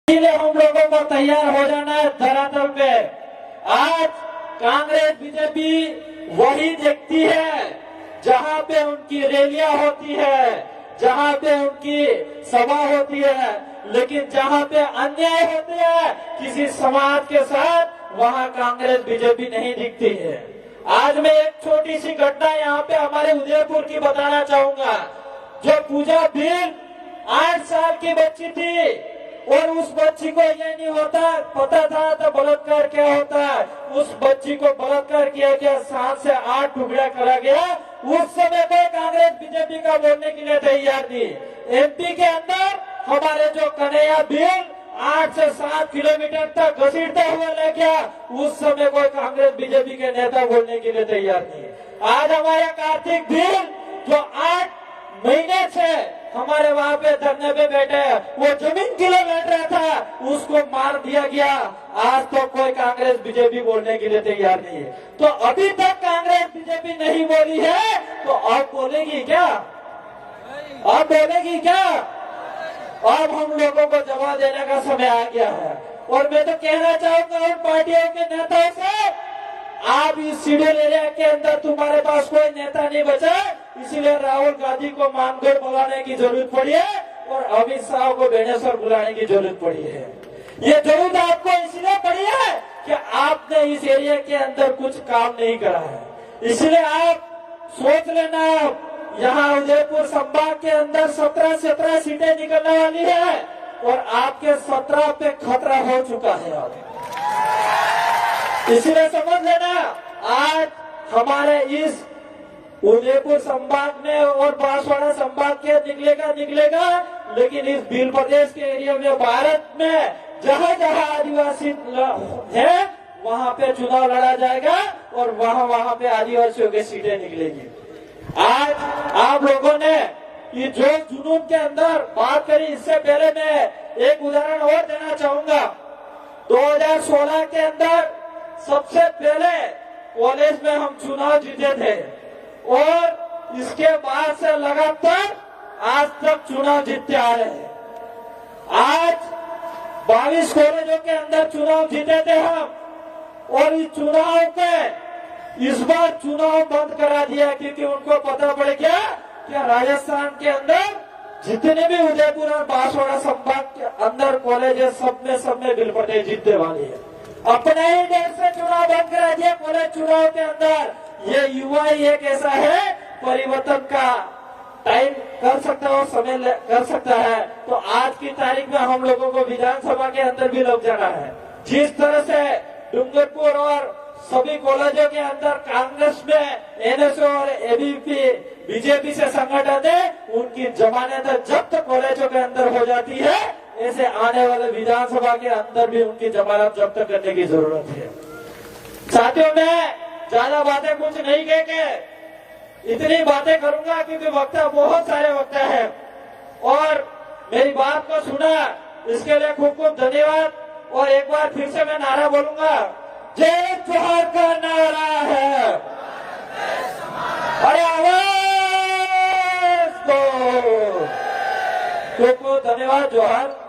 इसलिए हम लोगों को तैयार हो जाना है धरातल पे। आज कांग्रेस बीजेपी वही देखती है जहां पे उनकी रैलियां होती है, जहां पे उनकी सभा होती है, लेकिन जहां पे अन्याय होते हैं किसी समाज के साथ, वहां कांग्रेस बीजेपी नहीं दिखती है। आज मैं एक छोटी सी घटना यहाँ पे हमारे उदयपुर की बताना चाहूंगा। जो पूजा भील 8 साल की बच्ची थी और उस बच्ची को ये नहीं होता पता था तो बलात्कार क्या होता है, उस बच्ची को बलात्कार किया गया, 7 से 8 टुकड़ा करा गया। उस समय कोई कांग्रेस बीजेपी का बोलने के लिए तैयार नहीं। एमपी के अंदर हमारे जो कन्हैया भील 8 से 7 किलोमीटर तक घसीटते हुए ले गया, उस समय कोई कांग्रेस बीजेपी के नेता बोलने के लिए तैयार नहीं। आज हमारे कार्तिक भील जो 8 महीने से हमारे वहाँ पे धरने पे बैठे, वो जमीन के लिए लड़ रहा था, उसको मार दिया गया। आज तो कोई कांग्रेस बीजेपी बोलने के लिए तैयार नहीं है। तो अभी तक कांग्रेस बीजेपी नहीं बोली है, तो अब बोलेगी क्या? अब बोलेगी क्या? अब हम लोगों को जवाब देने का समय आ गया है। और मैं तो कहना चाहूंगा उन पार्टियों के नेताओं से, आप इस शेड्यूल एरिया के अंदर तुम्हारे पास कोई नेता नहीं बचा, इसीलिए राहुल गांधी को मानगढ़ बुलाने की जरूरत पड़ी है और अमित शाह को बेनेश्वर बुलाने की जरूरत पड़ी है। ये जरूरत आपको इसलिए पड़ी है कि आपने इस एरिया के अंदर कुछ काम नहीं करा है। इसलिए आप सोच लेना, यहाँ उदयपुर संभाग के अंदर 17 सीटें निकलने वाली है और आपके 17 पे खतरा हो चुका है। अब इसलिए समझ लेना, आज हमारे इस उदयपुर संभाग में और बांसवाड़ा संभाग के निकलेगा, लेकिन इस भील प्रदेश के एरिया में, भारत में जहाँ जहाँ आदिवासी है वहाँ पे चुनाव लड़ा जाएगा और वहाँ पे आदिवासियों की सीटें निकलेगी। आज आप लोगों ने ये जो जुनून के अंदर बात करी, इससे पहले मैं एक उदाहरण और देना चाहूंगा। 2016 के अंदर सबसे पहले कॉलेज में हम चुनाव जीते थे और इसके बाद से लगातार आज तक चुनाव जीतते आ रहे हैं। आज 22 कॉलेजों के अंदर चुनाव जीते थे हम, और इस चुनाव के इस बार चुनाव बंद करा दिया क्योंकि उनको पता पड़ गया कि राजस्थान के अंदर जितने भी उदयपुर और बांसवाड़ा संभाग के अंदर कॉलेज है, सब में बिल पटेल जीतने वाली है। अपने ही देश से चुनाव बंद करा दिया कॉलेज चुनाव के अंदर। ये युवा ही एक ऐसा है, परिवर्तन का टाइम कर सकता है और समय कर सकता है। तो आज की तारीख में हम लोगों को विधानसभा के अंदर भी लग जाना है। जिस तरह से डूंगरपुर और सभी कॉलेजों के अंदर कांग्रेस में एनएसओ और एबीपी बीजेपी से संगठन है, उनकी जमानत जब्त कॉलेजों के अंदर हो जाती है, ऐसे आने वाले विधानसभा के अंदर भी उनकी जमानत जब्त करने की जरूरत है। साथियों, मैं ज्यादा बातें कुछ नहीं कह के इतनी बातें करूंगा क्योंकि वक्ता बहुत सारे वक्ता है और मेरी बात को सुना, इसके लिए खूब खूब धन्यवाद। और एक बार फिर से मैं नारा बोलूंगा, जय जोहार का नारा है। अरे आवाज दो। खूब खूब धन्यवाद। जोहार।